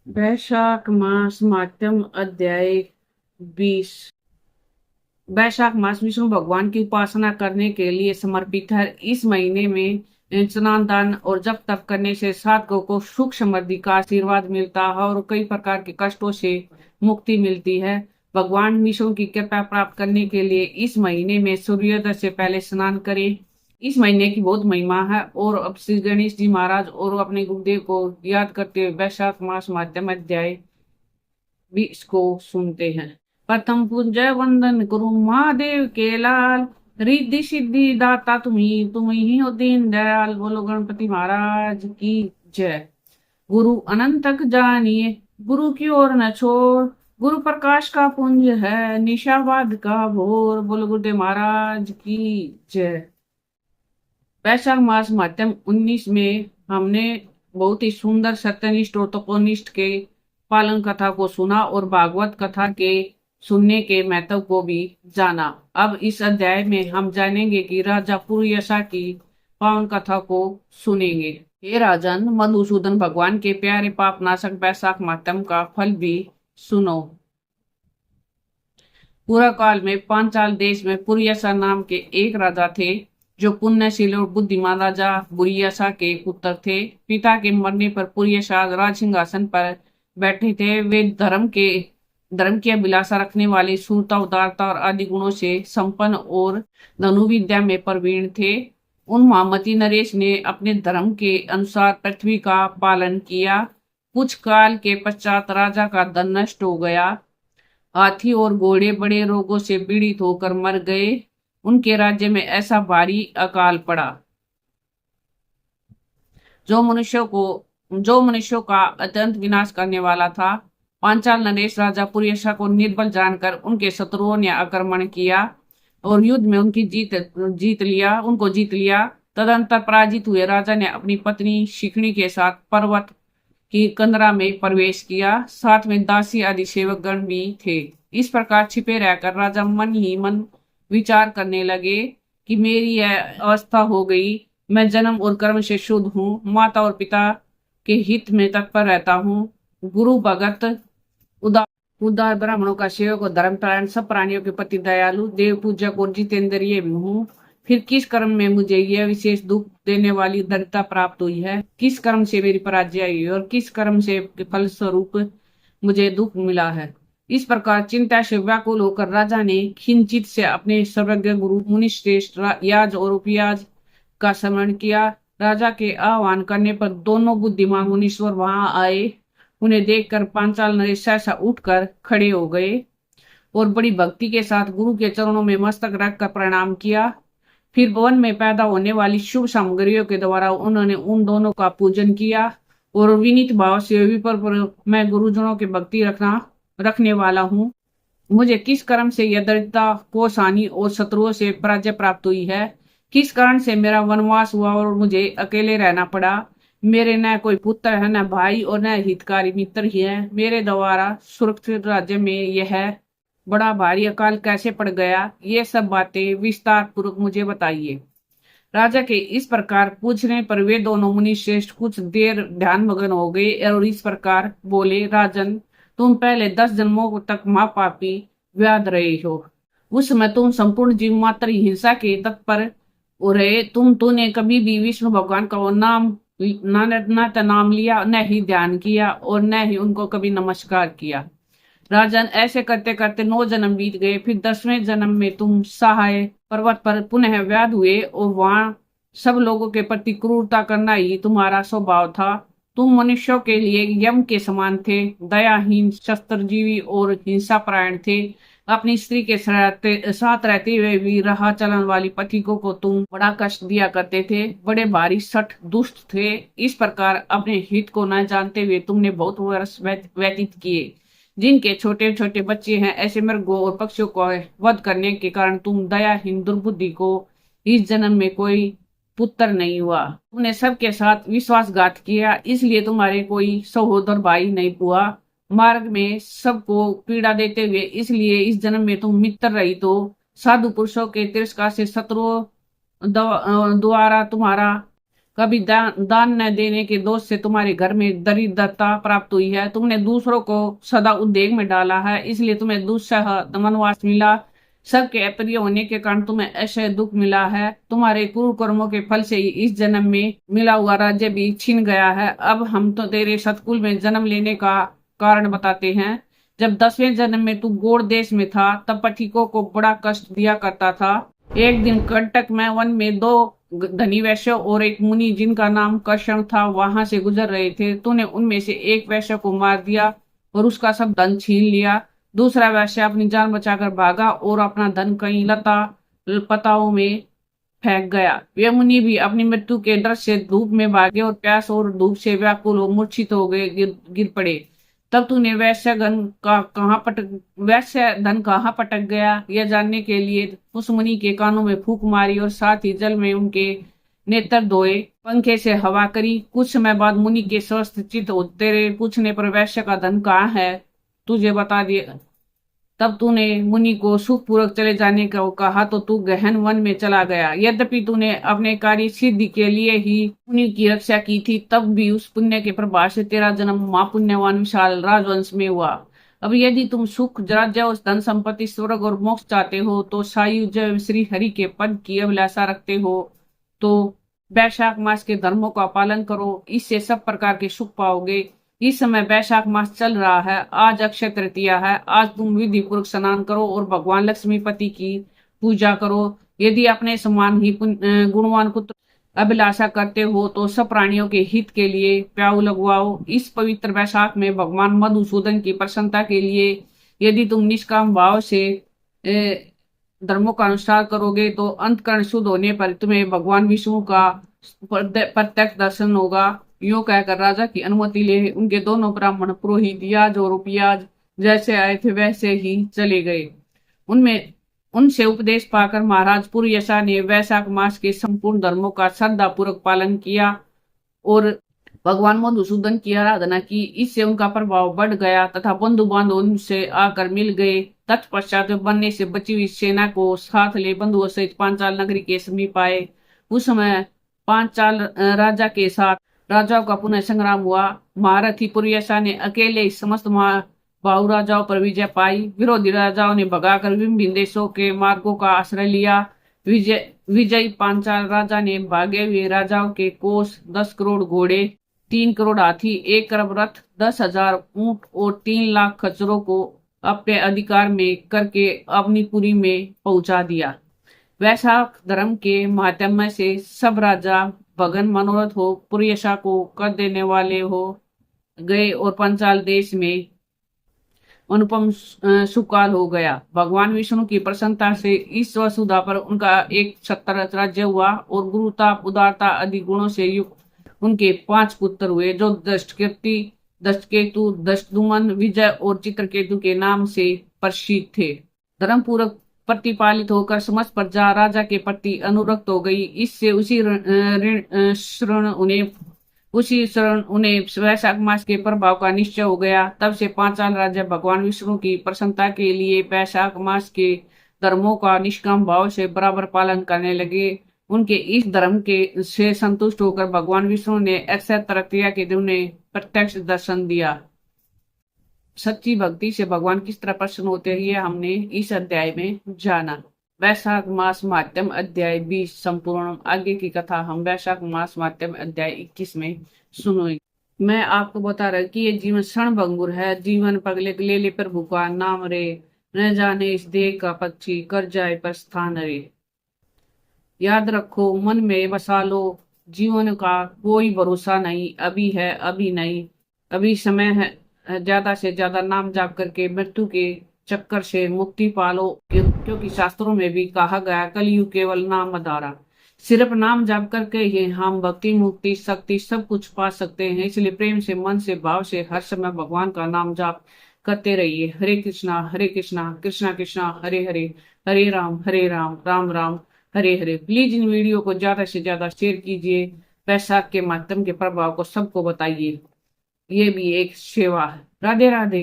वैशाख मास माध्यम अध्याय 20। वैशाख मास विष्णु भगवान की उपासना करने के लिए समर्पित है। इस महीने में स्नान दान और जप तप करने से साधकों को सुख समृद्धि का आशीर्वाद मिलता है और कई प्रकार के कष्टों से मुक्ति मिलती है। भगवान विष्णु की कृपा प्राप्त करने के लिए इस महीने में सूर्योदय से पहले स्नान करें। इस महीने की बहुत महिमा है। और अब श्री गणेश जी महाराज और अपने गुरुदेव को याद करते हुए वैशाख मास माध्यम अध्याय भी इसको सुनते हैं। प्रथम पूज्य वंदन गुरु महादेव के लाल, रिद्धि सिद्धि दाता तुम्ही हो दीन दयाल। बोलो गणपति महाराज की जय। गुरु अनंतक जानिए, गुरु की ओर न छोड़। गुरु प्रकाश का पुंज है, निशावाद का भोर। बोलो गुरुदेव महाराज की जय। वैशाख मास माध्यम 19 में हमने बहुत ही सुंदर सत्यनिष्ठ और तपोनिष्ठ के पालन कथा को सुना और भागवत कथा के सुनने के महत्व को भी जाना। अब इस अध्याय में हम जानेंगे कि राजा पुरुयशा की पावन कथा को सुनेंगे। हे राजन, मधुसूदन भगवान के प्यारे पाप नाशक वैशाख माध्यम का फल भी सुनो। पूर्व काल में पांचाल देश में पुरुयशा नाम के एक राजा थे, जो पुण्यशील और बुद्धिमान राजा बुरियशा के पुत्र थे। पिता के मरने पर पुरुयशा राज सिंहासन पर बैठे थे। वे धर्म की अभिलाषा रखने वाले, शूरता, उदारता और आदि गुणों से संपन्न और धनुर्विद्या में प्रवीण थे। उन महामती नरेश ने अपने धर्म के अनुसार पृथ्वी का पालन किया। कुछ काल के पश्चात राजा का धन नष्ट हो गया। हाथी और घोड़े बड़े रोगों से पीड़ित होकर मर गए। उनके राज्य में ऐसा भारी अकाल पड़ा जो मनुष्यों का अत्यंत विनाश करने वाला था। पांचाल नरेश राजा पुरुयशा को निर्बल जानकर उनके शत्रुओं ने आक्रमण किया और युद्ध में उनको जीत लिया। तदंतर पराजित हुए राजा ने अपनी पत्नी शिखणी के साथ पर्वत की कंदरा में प्रवेश किया। साथ में दासी आदि सेवकगण भी थे। इस प्रकार छिपे रहकर राजा मन ही मन विचार करने लगे कि मेरी यह अवस्था हो गई। मैं जन्म और कर्म से शुद्ध हूँ, माता और पिता के हित में तत्पर रहता हूँ, गुरु भगत, उदार उदार ब्राह्मणों का सेवक और धर्मपरायण, सब प्राणियों के प्रति दयालु, देव पूजक और जितेंद्रिय भी हूँ। फिर किस कर्म में मुझे यह विशेष दुख देने वाली दरिद्रता प्राप्त हुई है? किस कर्म से मेरी पराजय हुई और किस कर्म से फलस्वरूप मुझे दुख मिला है? इस प्रकार चिंता से व्याकुल होकर राजा ने खिंचित से अपने सर्वज्ञ गुरु मुनिश्रेष्ठ याज और उपयाज का स्मरण किया। राजा के आह्वान करने पर दोनों बुद्धिमान मुनीश्वर वहां आए। उन्हें देखकर पांचाल नरेश सहसा उठकर खड़े हो गए और बड़ी भक्ति के साथ गुरु के चरणों में मस्तक रखकर प्रणाम किया। फिर वन में पैदा होने वाली शुभ सामग्रियों के द्वारा उन्होंने उन दोनों का पूजन किया और विनीत भाव से विपर पर मैं गुरुजनों की भक्ति रखने वाला हूँ। मुझे किस कर्म से यह दरिद्रता, कोष हानि और शत्रुओं से पराजय प्राप्त हुई है? किस कारण से मेरा वनवास हुआ और मुझे अकेले रहना पड़ा? मेरे न कोई पुत्र है, न भाई और न हितकारी मित्र ही है। मेरे द्वारा सुरक्षित राज्य में यह बड़ा भारी अकाल कैसे पड़ गया? ये सब बातें विस्तार पूर्वक मुझे बताइए। राजा के इस प्रकार पूछने पर वे दोनों मुनि श्रेष्ठ कुछ देर ध्यान मग्न हो गए और इस प्रकार बोले, राजन, तुम पहले 10 जन्मों तक महापापी व्याध रहे हो। उस समय तुम संपूर्ण जीव मात्र हिंसा के तत्पर रहे। तूने कभी भी विष्णु भगवान का नाम लिया, न ही ध्यान किया और न ही उनको कभी नमस्कार किया। राजन, ऐसे करते करते 9 जन्म बीत गए। फिर 10वें जन्म में तुम सहाय पर्वत पर पुनः व्याध हुए और वहां सब लोगों के प्रति क्रूरता करना ही तुम्हारा स्वभाव था। तुम मनुष्यों के लिए यम के समान थे, दयाहीन, शस्त्रजीवी और हिंसापरायण थे। अपनी स्त्री के साथ रहते हुए भी राह चलन वाली पथिकों को तुम बड़ा कष्ट दिया करते थे। बड़े भारी सठ दुष्ट थे। इस प्रकार अपने हित को न जानते हुए तुमने बहुत वर्ष व्यतीत किए। जिनके छोटे छोटे बच्चे हैं, ऐसे मृगों और पक्षियों को वध करने के कारण तुम दयाहीन दुर्बुद्धि को इस जन्म में कोई पुत्र नहीं हुआ। तुमने सबके साथ विश्वासघात किया, इसलिए तुम्हारे कोई सहोदर भाई नहीं हुआ। मार्ग में सबको पीड़ा देते हुए इसलिए इस जन्म में तुम मित्र रहित हो। साधु पुरुषों के तिरस्कार से शत्रुओं द्वारा तुम्हारा कभी दान न देने के दोष से तुम्हारे घर में दरिद्रता प्राप्त हुई है। तुमने दूसरों को सदा उद्वेग में डाला है, इसलिए तुम्हें दुस्सह वनवास मिला। सबके अप्रिय होने के कारण तुम्हें ऐसे दुख मिला है। तुम्हारे पूर्व कर्मों के फल से ही इस जन्म में मिला हुआ राज्य भी छिन गया है। अब हम तो तेरे सतकुल में जन्म लेने का कारण बताते हैं। जब 10वें जन्म में तू गौड़ देश में था, तब पथिकों को बड़ा कष्ट दिया करता था। एक दिन कंटक में वन में दो धनी वैश्य और एक मुनि जिनका नाम कर्षण था वहां से गुजर रहे थे। तूने उनमें से एक वैश्य को मार दिया और उसका सब धन छीन लिया। दूसरा वैश्य अपनी जान बचाकर भागा और अपना धन कहीं लता पताओं में फेंक गया। वे मुनि भी अपनी मृत्यु के डर से धूप में भागे और प्यास और धूप से व्याकुल हो मूर्छित हो गए, गिर पड़े। तब तूने वैश्य धन कहाँ पटक गया, यह जानने के लिए उस मुनि के कानों में फूंक मारी और साथ ही जल में उनके नेत्र धोए, पंखे से हवा करी। कुछ समय बाद मुनि के स्वस्थ चित्त हो तेरे पूछने पर वैश्य का धन कहाँ है तुझे बता दिया। तब तूने मुनि को सुखपूर्वक चले जाने को कहा तो तू गहन वन में चला गया। यद्यपि तूने अपने कार्य सिद्धि के लिए ही मुनि की रक्षा की थी, तब भी उस पुण्य के प्रभाव से तेरा जन्म महापुण्यवान विशाल राजवंश में हुआ। अब यदि तुम सुख, राज्य और धन संपत्ति, स्वर्ग और मोक्ष चाहते हो, तो सायुज श्री हरि के पद की अभिलाषा रखते हो, तो वैशाख मास के धर्मों का पालन करो। इससे सब प्रकार के सुख पाओगे। इस समय वैशाख मास चल रहा है। आज अक्षय तृतीया है। आज तुम विधि पूर्वक स्नान करो और भगवान लक्ष्मीपति की पूजा करो। यदि अपने समान ही गुणवान पुत्र अभिलाषा करते हो तो सब प्राणियों के हित के लिए प्याऊ लगवाओ। इस पवित्र वैशाख में भगवान मधुसूदन की प्रसन्नता के लिए यदि तुम निष्काम भाव से धर्मों का अनुसार करोगे तो अंतकरण शुद्ध होने पर तुम्हें भगवान विष्णु का प्रत्यक्ष दर्शन होगा। यूं कहकर राजा की अनुमति ले उनके दोनों ब्राह्मण पुरोहित याज और उपयाज जैसे आए थे वैसे ही चले गए। उनमें उनसे उपदेश पाकर महाराज पुरयशा ने वैशाख मास के संपूर्ण धर्मों का श्रद्धा पूर्वक पालन किया और भगवान मधुसूदन की आराधना की। इससे उनका प्रभाव बढ़ गया तथा बंधु बांधव उनसे आकर मिल गए। तत्पश्चात बनने से बची हुई सेना को साथ ले बंधुओं सहित पांचाल नगरी के समीप आए। उस समय पांचाल राजा के साथ राजाओं का पुनः संग्राम हुआ। महारथी पुरयशा ने अकेले ही समस्त बाहु राजाओं पर विजय पाई। विरोधी राजाओं ने भगाकर विभिन्न देशों के मार्गों का आश्रय लिया। विजयी पांचाल राजा ने भागे हुए राजाओं के कोष, 10 करोड़ घोड़े, 3 करोड़ हाथी, 1 अरब रथ, 10,000 ऊंट और 3 लाख खच्चरों को अपने अधिकार में करके अवनीपुरी में पहुंचा दिया। वैशाख धर्म के माध्यम से सब राजा भगन मनोरथ हो पुरयशा को कर देने वाले हो गए और पंचाल देश में अनुपम सुकाल हो गया। भगवान विष्णु की प्रसन्नता से इस वसुधा पर उनका एक छत्र राज्य हुआ और गुरुता, उदारता आदि गुणों से युक्त उनके 5 पुत्र हुए, जो दष्टकीर्ति, दष्टकेतु, दष्टदुमन, विजय और चित्रकेतु के नाम से प्रसिद्ध थे। धर्म पूर्वक प्रतिपालित होकर समस्त प्रजा राजा के प्रति अनुरक्त हो गई। इससे उसी क्षण उन्हें वैशाख मास के प्रभाव का निश्चय हो गया। तब से पांचाल राज्य भगवान विष्णु की प्रसन्नता के लिए वैशाख मास के धर्मों का निष्काम भाव से बराबर पालन करने लगे। उनके इस धर्म के से संतुष्ट होकर भगवान विष्णु ने अक्षय तृतीया के दिन उन्हें प्रत्यक्ष दर्शन दिया। सच्ची भक्ति से भगवान किस तरह प्रसन्न होते हैं ये हमने इस अध्याय में जाना। वैशाख मास माध्यम अध्याय 20 संपूर्ण। आगे की कथा हम वैशाख मास माध्यम अध्याय 21 में सुनेंगे। मैं आपको बता रहा कि ये जीवन क्षण भंगुर है। जीवन पगले ले ले प्रभु का नाम रे, न जाने इस देह का पक्षी कर जाए प्रस्थान रे। याद रखो, मन में बसा लो, जीवन का कोई भरोसा नहीं। अभी है, अभी नहीं। अभी समय है, ज्यादा से ज्यादा नाम जाप करके मृत्यु के चक्कर से मुक्ति पालो, क्योंकि शास्त्रों में भी कहा गया कलयुग केवल नाम आधारा। सिर्फ नाम जाप करके ही हम भक्ति, मुक्ति, शक्ति सब कुछ पा सकते हैं। इसलिए प्रेम से, मन से, भाव से हर समय भगवान का नाम जाप करते रहिए। हरे कृष्णा कृष्णा कृष्णा हरे हरे, हरे Ram Ram Ram Hare Hare. Please in video को ज्यादा से ज्यादा शेयर कीजिए। वैशाख के माध्यम के प्रभाव को सबको बताइए। ये भी एक सेवा है। राधे राधे।